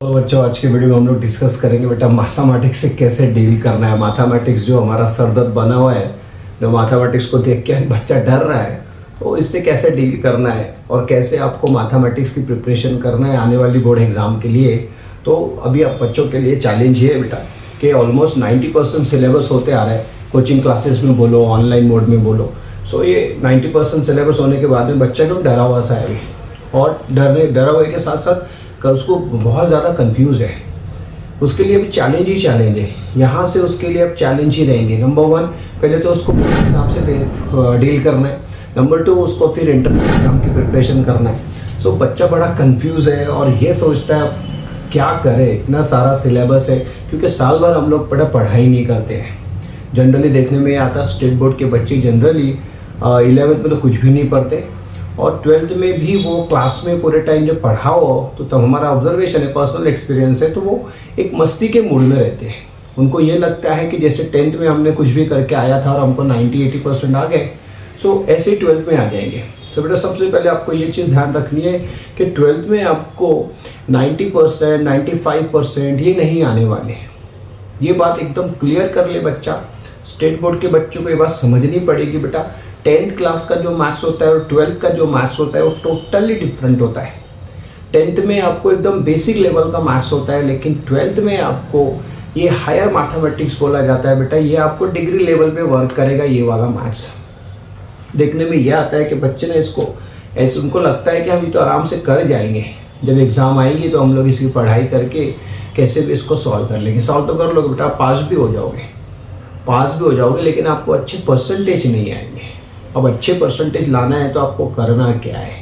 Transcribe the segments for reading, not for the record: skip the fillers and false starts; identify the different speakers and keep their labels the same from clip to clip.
Speaker 1: तो बच्चों आज की वीडियो में हम लोग डिस्कस करेंगे बेटा मैथमेटिक्स से कैसे डील करना है। मैथमेटिक्स जो हमारा सरदर्द बना हुआ है, जो मैथमेटिक्स को देख के बच्चा डर रहा है, तो इससे कैसे डील करना है और कैसे आपको मैथमेटिक्स की प्रिपरेशन करना है आने वाली बोर्ड एग्जाम के लिए। तो अभी आप बच्चों के लिए चैलेंज ये है बेटा कि ऑलमोस्ट 90% सिलेबस होते आ रहा है, कोचिंग क्लासेस में बोलो, ऑनलाइन मोड में बोलो। सो ये 90% सिलेबस होने के बाद में बच्चा एकदम डरा हुआ सा है अभी, और डरा हुए के साथ साथ उसको बहुत ज़्यादा कंफ्यूज है। उसके लिए अभी चैलेंज ही चैलेंज है। यहाँ से उसके लिए अब चैलेंज ही रहेंगे। नंबर 1 पहले तो उसको हिसाब से डील करना है। नंबर 2 उसको फिर इंटरव्यू एग्जाम की प्रिपरेशन करना है। सो बच्चा बड़ा कंफ्यूज है और ये सोचता है अब क्या करे, इतना सारा सिलेबस है, क्योंकि साल भर हम लोग पढ़ाई नहीं करते हैं। जनरली देखने में आता स्टेट बोर्ड के बच्चे जनरली 11th में तो कुछ भी नहीं पढ़ते, और 12th में भी वो क्लास में पूरे टाइम जब पढ़ाओ तो तब हमारा ऑब्जर्वेशन है, पर्सनल एक्सपीरियंस है, तो वो एक मस्ती के मूड में रहते हैं। उनको ये लगता है कि जैसे 10th में हमने कुछ भी करके आया था और हमको 90-80% आ गए, सो ऐसे ही 12th में आ जाएंगे। तो बेटा सबसे पहले आपको ये चीज़ ध्यान रखनी है कि 12th में आपको 90%, 95% ये नहीं आने वाले। ये बात एकदम क्लियर कर ले बच्चा। स्टेट बोर्ड के बच्चों को ये बात समझनी पड़ेगी बेटा। 10th क्लास का जो मैथ्स होता है और 12th का जो मैथ्स होता है वो टोटली डिफरेंट होता है। 10th में आपको एकदम बेसिक लेवल का मैथ्स होता है, लेकिन 12th में आपको ये हायर मैथमेटिक्स बोला जाता है बेटा। ये आपको डिग्री लेवल पे वर्क करेगा ये वाला मैथ्स। देखने में ये आता है कि बच्चे ने इसको ऐसे, उनको लगता है कि हम तो आराम से कर जाएंगे, जब एग्ज़ाम आएगी तो हम लोग इसकी पढ़ाई करके कैसे भी इसको सॉल्व कर लेंगे। सॉल्व तो कर लोगे बेटा, पास भी हो जाओगे, लेकिन आपको अच्छे परसेंटेज नहीं आएंगे। अब अच्छे परसेंटेज लाना है तो आपको करना क्या है?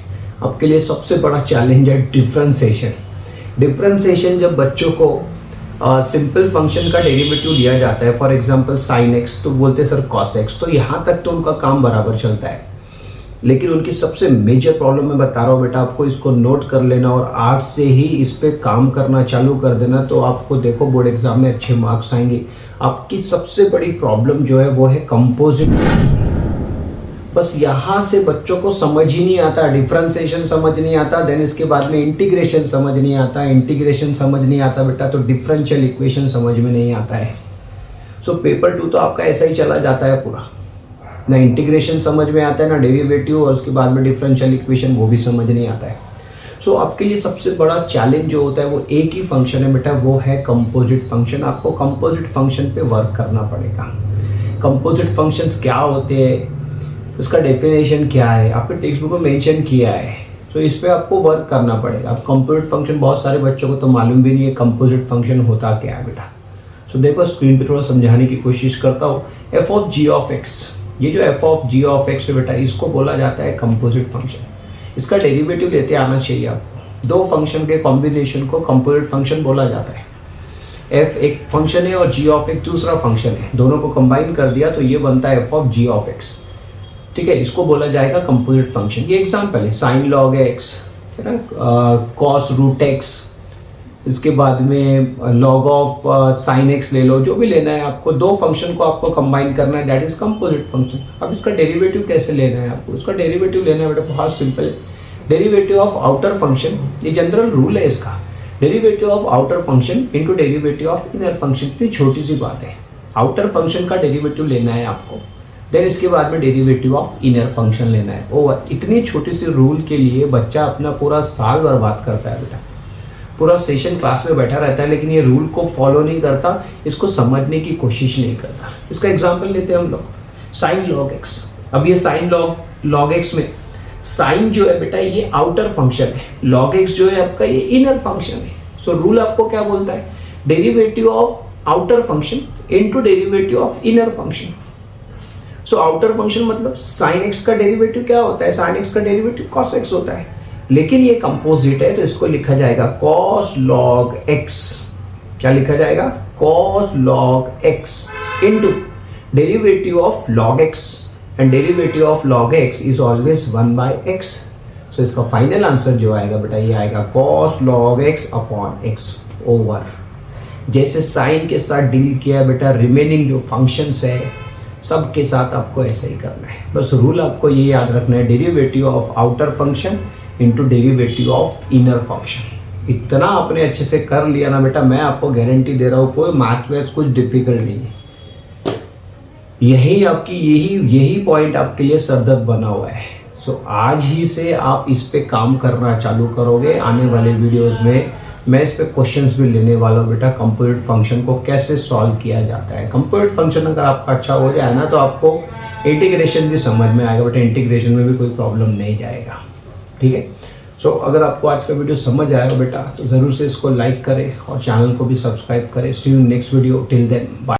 Speaker 1: आपके लिए सबसे बड़ा चैलेंज है डिफरेंशिएशन। जब बच्चों को सिंपल फंक्शन का डेरिवेटिव दिया जाता है, फॉर एग्जांपल साइन एक्स, तो बोलते हैं सर कॉस एक्स, तो यहाँ तक तो उनका काम बराबर चलता है। लेकिन उनकी सबसे मेजर प्रॉब्लम मैं बता रहा हूँ बेटा, आपको इसको नोट कर लेना और आज से ही इस पे काम करना चालू कर देना, तो आपको देखो बोर्ड एग्जाम में अच्छे मार्क्स आएंगे। आपकी सबसे बड़ी प्रॉब्लम जो है वो है कंपोजिट। बस यहाँ से बच्चों को समझ ही नहीं आता, डिफरेंशिएशन समझ नहीं आता, देन इसके बाद में इंटीग्रेशन समझ नहीं आता बेटा, तो डिफरेंशियल इक्वेशन समझ में नहीं आता है। सो पेपर 2 तो आपका ऐसा ही चला जाता है पूरा, ना इंटीग्रेशन समझ में आता है, ना डेरिवेटिव, और उसके बाद में डिफरेंशियल इक्वेशन वो भी समझ नहीं आता है। सो आपके लिए सबसे बड़ा चैलेंज जो होता है वो एक ही फंक्शन है बेटा, वो है कंपोजिट फंक्शन। आपको कंपोजिट फंक्शन पे वर्क करना पड़ेगा। कंपोजिट फंक्शंस क्या होते हैं, उसका डेफिनेशन क्या है, आपके टेक्स्ट बुक में मेंशन किया है, तो इस पे आपको वर्क करना पड़ेगा। अब कंपोजिट फंक्शन बहुत सारे बच्चों को तो मालूम भी नहीं है कंपोजिट फंक्शन होता क्या है बेटा। सो देखो स्क्रीन पे थोड़ा समझाने की कोशिश करता हूँ। F of G of X, ये जो F of G of X है बेटा, इसको बोला जाता है कंपोजिट फंक्शन। इसका डेरिवेटिव लेते आना चाहिए आपको। दो फंक्शन के कॉम्बिनेशन को कंपोजिट फंक्शन बोला जाता है। एफ एक फंक्शन है और जी ऑफ एक्स दूसरा फंक्शन है, दोनों को कंबाइन कर दिया तो ये बनता है F of G of X. ठीक है, इसको बोला जाएगा कंपोजिट फंक्शन। ये एग्जांपल है, साइन लॉग एक्स है ना, कॉस रूट एक्स, इसके बाद में लॉग ऑफ साइन एक्स ले लो, जो भी लेना है आपको। दो फंक्शन को आपको कंबाइन करना है, दैट इज कंपोजिट फंक्शन। अब इसका डेरिवेटिव कैसे लेना है आपको? इसका डेरिवेटिव लेना है बेटा बहुत सिंपल है। डेरिवेटिव ऑफ आउटर फंक्शन, ये जनरल रूल है इसका। Derivative of outer function into derivative of inner function. इतनी छोटी सी बात है, आउटर फंक्शन का डेरिवेटिव लेना है आपको, देन इसके बाद में डेरिवेटिव ऑफ इनर फंक्शन लेना है। ओवर। इतनी छोटी सी रूल के लिए बच्चा अपना पूरा साल बर्बाद करता है बेटा, पूरा सेशन क्लास में बैठा रहता है, लेकिन ये रूल को फॉलो नहीं करता, इसको समझने की कोशिश नहीं करता। इसका एग्जांपल लेते हैं हम लोग, साइन लॉग एक्स। अब ये साइन लॉग एक्स में साइन जो है बेटा ये आउटर फंक्शन है, लॉग एक्स जो है आपका ये इनर फंक्शन है। सो रूल आपको क्या बोलता है? Derivative of outer function into derivative of inner function. So outer function मतलब साइन एक्स का डेरिवेटिव क्या होता है? साइन एक्स का डेरिवेटिव कॉस एक्स होता है, लेकिन ये कंपोजिट है तो इसको लिखा जाएगा कॉस लॉग एक्स। क्या लिखा जाएगा? Cos log x into derivative of log x, and derivative of log x is always 1/x। सो इसका फाइनल आंसर जो आएगा बेटा ये आएगा cos log x upon x over. जैसे साइन के साथ डील किया बेटा, रिमेनिंग जो फंक्शंस है सब के साथ आपको ऐसे ही करना है। बस रूल आपको ये याद रखना है, derivative of outer function into derivative of inner function. इतना आपने अच्छे से कर लिया ना बेटा, मैं आपको गारंटी दे रहा हूँ कोई मैथ वैथ कुछ डिफिकल्ट नहीं है। यही पॉइंट आपके लिए सरदर्द बना हुआ है। सो आज ही से आप इस पे काम करना चालू करोगे। आने वाले वीडियोस में मैं इस पे क्वेश्चंस भी लेने वाला हूँ बेटा, कंपोजिट फंक्शन को कैसे सॉल्व किया जाता है। कंपोजिट फंक्शन अगर आपका अच्छा हो जाए ना तो आपको इंटीग्रेशन भी समझ में आएगा बेटा, इंटीग्रेशन में भी कोई प्रॉब्लम नहीं जाएगा। ठीक है। सो अगर आपको आज का वीडियो समझ आएगा बेटा तो ज़रूर से इसको लाइक करें और चैनल को भी सब्सक्राइब करें। See you next video, till then bye.